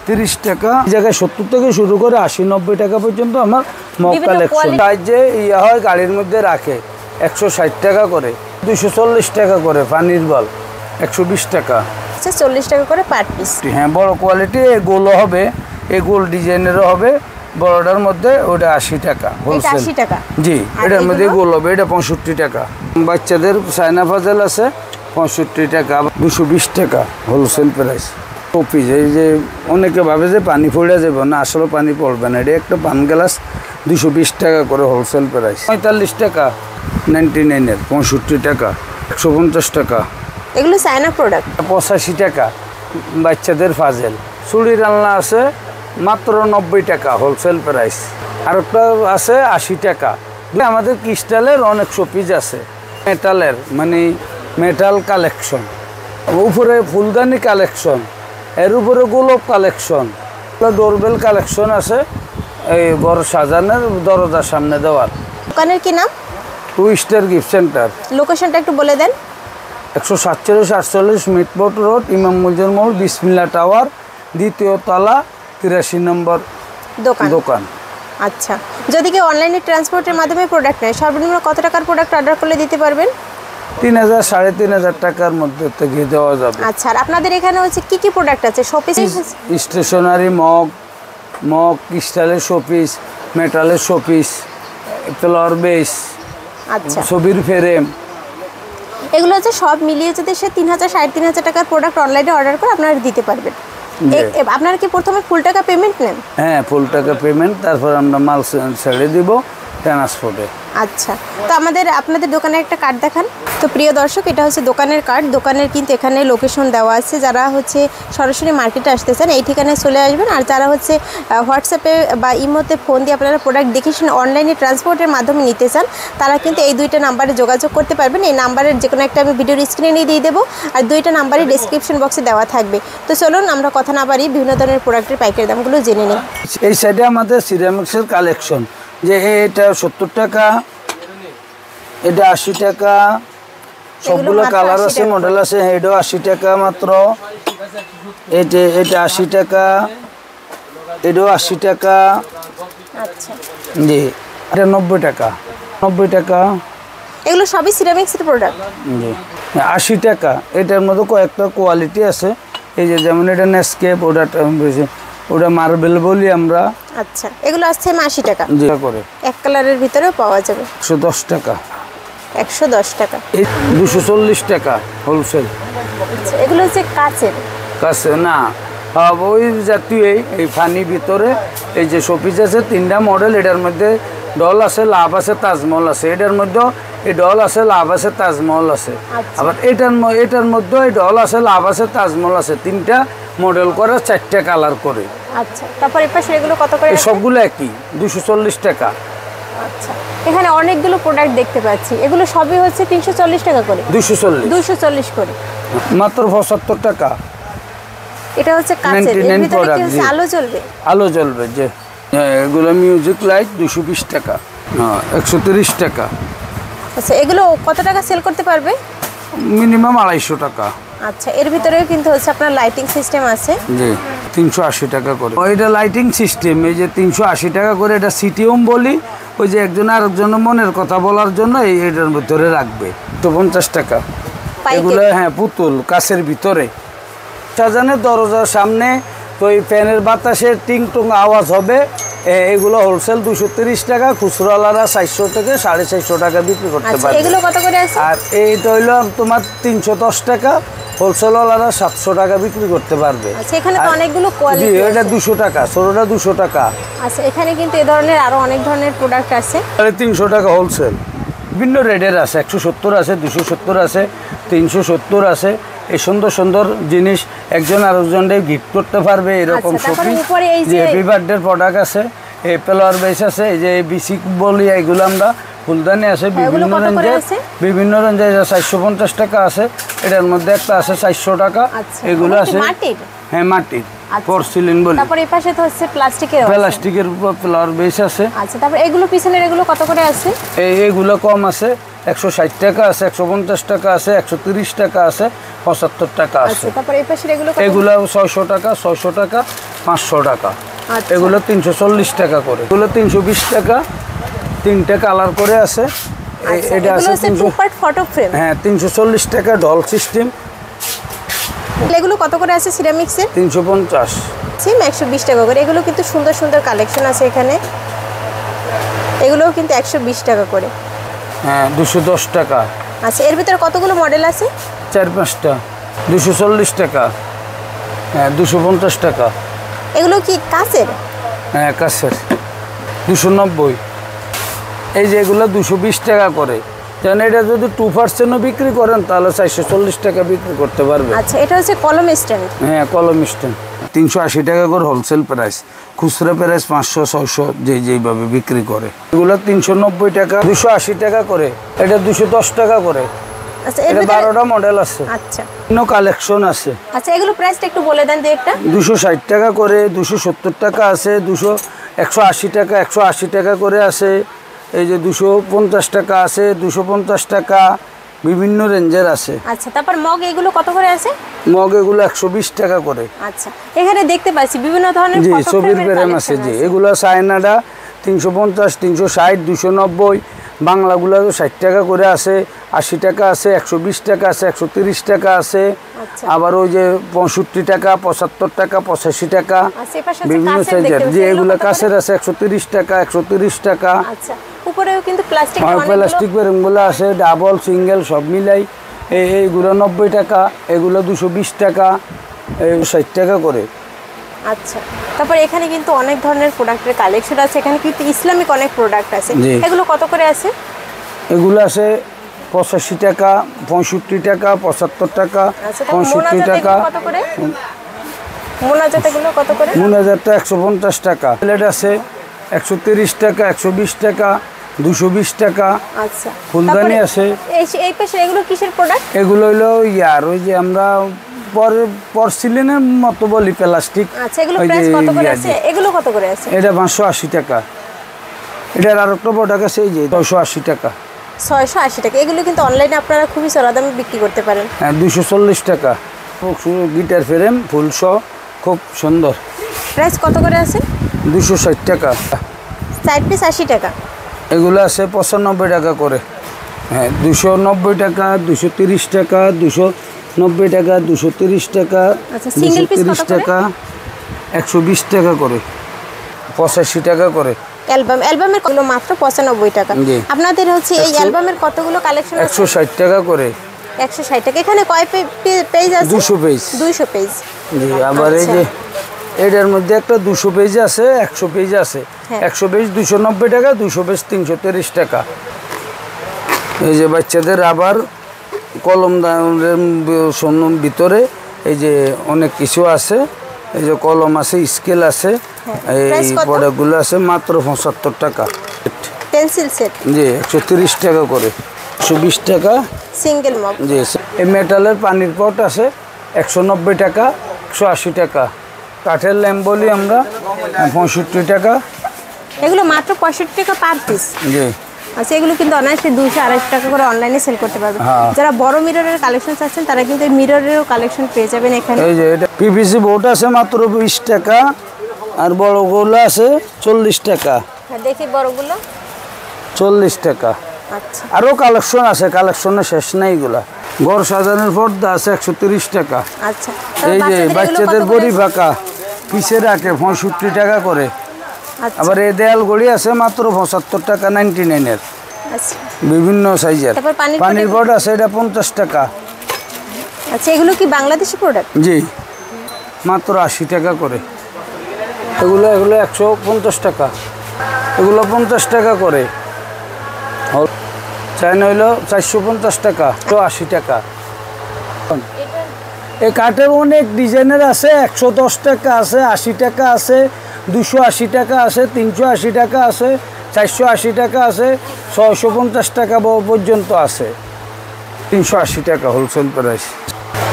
30 টাকা, এই জায়গায় 70 থেকে শুরু করে 80-90 টাকা পর্যন্ত আমার মগ কালেকশন। যে ইয়া হয় গাড়ির মধ্যে রাখে 160 টাকা করে, 240 টাকা করে। পানির বল 120 টাকা, 40 টাকা করে পার পিস। হ্যাঁ, বড় কোয়ালিটি গোলও হবে, এই গোল ডিজাইনেরও হবে। বড়টার মধ্যে ওটা 80 টাকা হোলসেল। 80 টাকা জি, এটার মধ্যে গোল হবে, এটা 65 টাকা। বাচ্চাদের চায়না ফাজেল আছে 65 টাকা, 220 টাকা হোলসেল প্রাইস। কপিজ, এই যে অনেকে ভাবে যে পানি পড়ে যাবে না, আসলে পানি পড়বে না। এটা একটা পান গ্লাস 220 টাকা করে হোলসেল প্রাইস। 45 টাকা 99-এর, 65 টাকা, 150 টাকা। এগুলো চায়না প্রোডাক্ট। 85 টাকা বাচ্চাদের ফাজেল। চুড়ির আলনা আছে মাত্র 90 টাকা হোলসেল প্রাইস। আর একটা আছে 80 টাকা। আমাদের ক্রিস্টালের অনেক শোপিস আছে, মেটালের, মানে মেটাল কালেকশন, উপরে ফুলদানি কালেকশন, এর উপরে গোলপ কালেকশন, ডোরবেল কালেকশন আছে। এই ঘর সাজানোর দরজার সামনে দেওয়ার। দোকানের কি নাম? 2 স্টার গিফট সেন্টার। লোকেশনটা একটু বলে দেন। 147-48 মিটপোর্ট রোড, ইমাম মসজিদ মোড়, বিসমিল্লাহ টাওয়ার, 2য় তলা, 83 নম্বর দোকান। আচ্ছা, যদি কেউ অনলাইনে ট্রান্সপোর্টের মাধ্যমে প্রোডাক্ট নেয়, সর্বনিম্ন কত টাকার প্রোডাক্ট অর্ডার করলে দিতে পারবেন? 3000-3500 টাকার মধ্যে থেকে দেওয়া যাবে। আচ্ছা, আর আপনাদের এখানে হচ্ছে কি কি প্রোডাক্ট আছে? শোপিস, স্টেশনারি, মগ ক্রিস্টালের শোপিস, মেটালের শোপিস, ফ্লাওয়ার বেস, আচ্ছা, ছবির ফ্রেম, এগুলো হচ্ছে সব মিলিয়ে যদি সে 3000-3500 টাকার প্রোডাক্ট অনলাইনে অর্ডার করে আপনারা দিতে পারবেন। আপনারা কি প্রথমে ফুল টাকা পেমেন্ট নেন? হ্যাঁ, ফুল টাকা পেমেন্ট, তারপর আমরা মাল ছেড়ে দিব ট্রান্সপোর্টে। আচ্ছা, তো আপনাদের দোকানের একটা কার্ড দেখান তো। প্রিয় দর্শক, এটা হচ্ছে দোকানের কার্ড। দোকানের কিন্তু এখানে লোকেশন দেওয়া আছে। যারা হচ্ছে সরাসরি মার্কেটে আসতে চান এই ঠিকানায় চলে আসবেন। আর যারা হচ্ছে হোয়াটসঅ্যাপে বা ইমোতে ফোন দিয়ে আপনারা প্রোডাক্ট দেখে শুনে অনলাইনে ট্রান্সপোর্টের মাধ্যমে নিতে চান, তারা কিন্তু এই 2টা নাম্বারে যোগাযোগ করতে পারবেন। এই নাম্বারের যে কোনো একটা আমি ভিডিওর স্ক্রিনে দিয়ে দেবো, আর 2টা নাম্বারই ডেসক্রিপশন বক্সে দেওয়া থাকবে। তো চলুন আমরা কথা না বাড়ি বিভিন্ন ধরনের প্রোডাক্টের পাইকারি দামগুলো জেনে নিই। এই সাইডে আমাদের সিরামিক্সের কালেকশন, যে এটা 70 টাকা, এটা 80 টাকা, সবগুলো কালার আছে, মডেল আছে। এটাও 80 টাকা মাত্র, এটা 80 টাকা, এটাও 80 টাকা। আচ্ছা, জি, এটা 90 টাকা, 90 টাকা। এগুলো সবই সিরামিক্সের প্রোডাক্ট। জি, 80 টাকা। এটার মধ্যে কয়েকটা কোয়ালিটি আছে। এই যে যেমন এটা নেসকেপ, ওটা মার্বেল বলি আমরা। আচ্ছা, এগুলো আসছে 80 টাকা করে, এক কালারের ভিতরেও পাওয়া যাবে। 110 টাকা, 110 টাকা, 240 টাকা হোলসেল। এগুলো হচ্ছে কাচের না, ওই জাতীয় এই ফানি ভিতরে এই যে শোপিস আছে 3টা মডেল। এটার মধ্যে ডল আছে, লাভ আছে, তাজমহল আছে। এটার মধ্যে এই ডল আছে, লাভ আছে, তাজমহল আছে। আবার এটার মধ্যে এই ডল আছে, লাভ আছে, তাজমহল আছে। 3টা মডেল করে, 4টা কালার করে। আচ্ছা, তারপর এই পাশে এগুলো কত করে? সবগুলো একই, 240 টাকা। আচ্ছা, এখানে অনেকগুলো প্রোডাক্ট দেখতে পাচ্ছি। এগুলো সবই হচ্ছে 340 টাকা করে। 240 করে, মাত্র 75 টাকা। এটা হচ্ছে কাচের, এর ভিতরে কি হচ্ছে আলো জ্বলবে? আলো জ্বলবে, যে এগুলো মিউজিক লাইট 220 টাকা, 130 টাকা। আচ্ছা, এগুলো কত টাকা সেল করতে পারবে? মিনিমাম 250 টাকা। আচ্ছা, এর ভিতরেও কিন্তু হচ্ছে আপনার লাইটিং সিস্টেম আছে। জি, 380 টাকা করে। এটা লাইটিং সিস্টেম, এই যে 380 টাকা করে। এটা সিটি হোম বলি, ওই যে একজন আরেকজনের মনের কথা বলার জন্য এটার ভিতরে রাখবে। 150 টাকা এগুলো। হ্যাঁ, পুতুল কাছের ভিতরে সাজানের দরজার সামনে, তো এই ফ্যানের বাতাসে টিং টুং আওয়াজ হবে। এগুলো হোলসেল 230 টাকা, খুচরাওয়ালারা 400 থেকে 450 টাকা বিক্রি করতে পারে। এগুলো কত করে আছে? আর এইটা হইলো তোমার 310 টাকা, হোলসেলওয়ালারা 700 টাকা বিক্রি করতে পারবে। আচ্ছা, এখানে তো অনেকগুলো কোয়ালিটি। জি, এটা 200 টাকা, ছোটটা 200 টাকা। আচ্ছা, এখানে কিন্তু এই ধরনের আরো অনেক ধরনের প্রোডাক্ট আছে। 300 টাকা হোলসেল। বিভিন্ন রেটের আছে, 170 আছে, 270 আছে, 370 আছে। এই সুন্দর সুন্দর জিনিস একজন আরেকজনকে গিফট করতে পারবে এরকম শপিং। যে হ্যাপি বার্থডে প্রোডাক্ট আছে, এই ফ্লাওয়ার বেস আছে, এই যে বিসিক বলি, এইগুলো আমরা ফুলদানি আছে বিভিন্ন রেঞ্জে 450 টাকা আছে। এটার মধ্যে একটা আছে 400 টাকা। এগুলো আছে, হ্যাঁ, মাটির পোর্সিলিন বলি। তারপর এই পাশে তো হচ্ছে প্লাস্টিকের উপর ফ্লাওয়ার বেস আছে। আচ্ছা, তারপর এগুলো পিছনের এগুলো কত করে আছে? এইগুলো কম আছে, 160 টাকা আছে, 150 টাকা আছে, 130 টাকা আছে। 75 টাকা আছে। আচ্ছা, তারপর এই পাশের এগুলো এগুলো 600 টাকা, 600 টাকা, 500 টাকা। আচ্ছা। এগুলো 340 টাকা করে, এগুলো 320 টাকা, 3টে কালার করে আছে। এটা আছে 2 পার্ট ফটো ফ্রেম। হ্যাঁ 340 টাকা ঢল সিস্টেম। এগুলো কত করে আছে সিরামিক্সের? 350। সিম 120 টাকা করে। এগুলো কিন্তু সুন্দর সুন্দর কালেকশন আছে এখানে, এগুলোও কিন্তু 120 টাকা করে। হ্যাঁ 210 টাকা। আচ্ছা, এর ভিতরে কতগুলো মডেল আছে? 4-5টা। 240 টাকা। হ্যাঁ 250 টাকা। এগুলো কি কাচের? হ্যাঁ কাছের। 290। এই যে এগুলো 220 টাকা করে। যেন এটা যদি 2%ও বিক্রি করেন তাহলে 440 টাকা বিক্রি করতে পারবে। আচ্ছা, এটা হচ্ছে কলম স্ট্যান্ড। হ্যাঁ কলম স্ট্যান্ড। 380 টাকা করে হোলসেল প্রাইস, খুচরা প্রাইস 500-600 যেইভাবে বিক্রি করে। এগুলো 390 টাকা, 280 টাকা করে। এটা 210 টাকা করে। আচ্ছা, এর এটা ভিতরে 12টা মডেল আছে। আচ্ছা বিভিন্ন কালেকশন আছে। আচ্ছা, এগুলো প্রাইসটা একটু বলে দেন তো একটা। 260 টাকা করে, 270 টাকা আছে, 180 টাকা, 180 টাকা করে আছে। এই যে 250 টাকা আছে, 250 টাকা, বিভিন্ন রেঞ্জের আছে। আচ্ছা, তারপর মগ এগুলো কত করে আছে? মগ এগুলো 120 টাকা করে। আচ্ছা, এখানে দেখতে পাচ্ছি বিভিন্ন ধরনের জি ফটো ছবির ফ্রেমের ফ্রেম আছে। জি এগুলো চায়নাটা 350, 360, 290। বাংলাগুলো 60 টাকা করে আছে, 80 টাকা আছে, 120 টাকা আছে, 130 টাকা আছে। আচ্ছা। আবার ওই যে 65 টাকা, 75 টাকা, 85 টাকা, আচ্ছা, এপাশে আছে বিভিন্ন কাঁচের সাইজের। দেখতে যে পাচ্ছি, এগুলো কত করে? কাছের আছে 130 টাকা, 130 টাকা। আচ্ছা, উপরেও কিন্তু প্লাস্টিক প্লাস্টিক বেরমগুলো আছে, ডাবল সিঙ্গেল সব মিলাই। এইগুলো 90 টাকা, এগুলো 220 টাকা, 60 টাকা করে। আচ্ছা, তারপর এখানে কিন্তু অনেক ধরনের প্রোডাক্টের কালেকশন আছে। এখানে কিন্তু ইসলামিক অনেক প্রোডাক্ট আছে। জি। এগুলো কত করে আছে? এগুলো আছে 85 টাকা, 65 টাকা, 75 টাকা, আচ্ছা, তারপর 65 মোনাজাত টাকা। এগুলো কত করে? মোনাজাত এগুলো কত করে? 150 টাকা। প্লেট আছে 130 টাকা, 120 টাকা, 220 টাকা। আচ্ছা, ফুলদানি তারপরে আছে। এই পাশে এগুলো কিসের প্রোডাক্ট? এগুলো হলো ওই যে আমরা পরসিলিনের মতো বলি, প্লাস্টিক। আচ্ছা, এগুলো প্রাইস কত করে আছে? এগুলো কত করে আছে? এটা 580 টাকা। এটার আর একটা প্রোডাক্ট আছে এই যে 680 টাকা। 680 টাকা। এগুলো কিন্তু অনলাইনে আপনারা খুবই চড়া দামে বিক্রি করতে পারেন। হ্যাঁ 240 টাকা। গিটার ফ্রেম ফুল সহ, খুব সুন্দর। প্রাইস কত করে আছে? 260 টাকা। 4 পিস 80 টাকা। এগুলো আছে 95 টাকা করে। হ্যাঁ 290 টাকা, 230 টাকা, 290 টাকা, 230 টাকা, আচ্ছা, সিঙ্গেল পিস কত 230 করে? টাকা, 120 টাকা করে, 85 টাকা করে। অ্যালবামের কতগুলো? মাত্র 95 টাকা। জি। আপনাদের হচ্ছে এই অ্যালবামের কতগুলো কালেকশন আছে? 160 টাকা করে। 160 টাকা। এখানে কয় পেজ আছে? 200 পেজ। 200 পেজ। জি আবার এই যে এটার মধ্যে একটা 200 পেজ আছে, 100 পেজ আছে। হ্যাঁ। 100 পেজ 290 টাকা, 200 পেজ 330 টাকা। এই যে বাচ্চাদের আবার কলম ভিতরে এই যে অনেক কিছু আছে। এই যে কলম আছে, স্কেল আছে, এই প্রাইস কত? প্রোডাক্টগুলো আছে মাত্র 75 টাকা। পেন্সিল সেট জি 130 টাকা করে, 120 টাকা। Single mug. জি এই মেটালের পানির পট আছে 190 টাকা, 180 টাকা। কাঠের ল্যাম্প বলি আমরা 65 টাকা। এগুলো মাত্র 65 টাকা পার পিস। জি আচ্ছা, এগুলো কিন্তু অনায়াসে 200-250 টাকা করে অনলাইনে সেল করতে পারবে। হ্যাঁ। যারা বড় মিররের কালেকশন চাচ্ছেন তারা কিন্তু এই মিররেরও কালেকশন পেয়ে যাবেন এখানে। এই যে এটা পিভিসি বোর্ড আছে মাত্র 20 টাকা, আর বড়গুলো আছে 40 টাকা। হ্যাঁ, দেখি বড়গুলো। 40 টাকা। আচ্ছা, আরও কালেকশন আছে, কালেকশনের শেষ নাই এগুলা। ঘর সাজানোর পর্দা আছে 130 টাকা। আচ্ছা, এই যে এগুলো বাচ্চাদের কত করে? বড়ি ফাঁকা পিছে রাখে 65 টাকা করে। আচ্ছা, আবার এই দেয়াল গড়ি আছে মাত্র 75 টাকা, 99-এর, আচ্ছা, বিভিন্ন সাইজের। তারপর পানির পট আছে এটা 50 টাকা। আচ্ছা, এগুলো কি বাংলাদেশি প্রোডাক্ট? জি মাত্র 80 টাকা করে। এগুলো 150 টাকা, এগুলো 50 টাকা করে। চাইনা হইলো 450 টাকা, 180 টাকা। এই কাঠের অনেক ডিজাইনের আছে, 110 টাকা আছে, 80 টাকা আছে, 280 টাকা আছে, 380 টাকা আছে, 480 টাকা আছে, 650 টাকা পর্যন্ত আছে। 380 টাকা হোলসেল প্রাইস।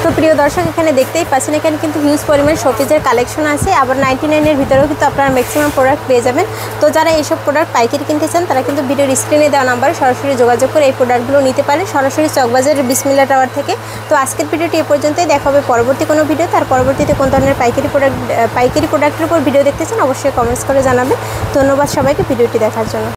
তো প্রিয় দর্শক এখানে দেখতেই পাচ্ছেন এখানে কিন্তু হিউজ পরিমাণ শোপিসের কালেকশন আছে, আবার 99-এর ভিতরেও কিন্তু আপনারা ম্যাক্সিমাম প্রোডাক্ট পেয়ে যাবেন। তো যারা এইসব প্রোডাক্ট পাইকারি কিনতে চান তারা কিন্তু ভিডিওর স্ক্রিনে দেওয়া নাম্বারে সরাসরি যোগাযোগ করে এই প্রোডাক্টগুলো নিতে পারেন, সরাসরি চকবাজারের বিসমিল্লাহ টাওয়ার থেকে। তো আজকের ভিডিওটি এ পর্যন্তই, দেখা হবে পরবর্তী কোনো ভিডিও। তার পরবর্তীতে কোন ধরনের পাইকারি প্রোডাক্টের উপর ভিডিও দেখতে চান অবশ্যই কমেন্টস করে জানাবেন। ধন্যবাদ সবাইকে ভিডিওটি দেখার জন্য।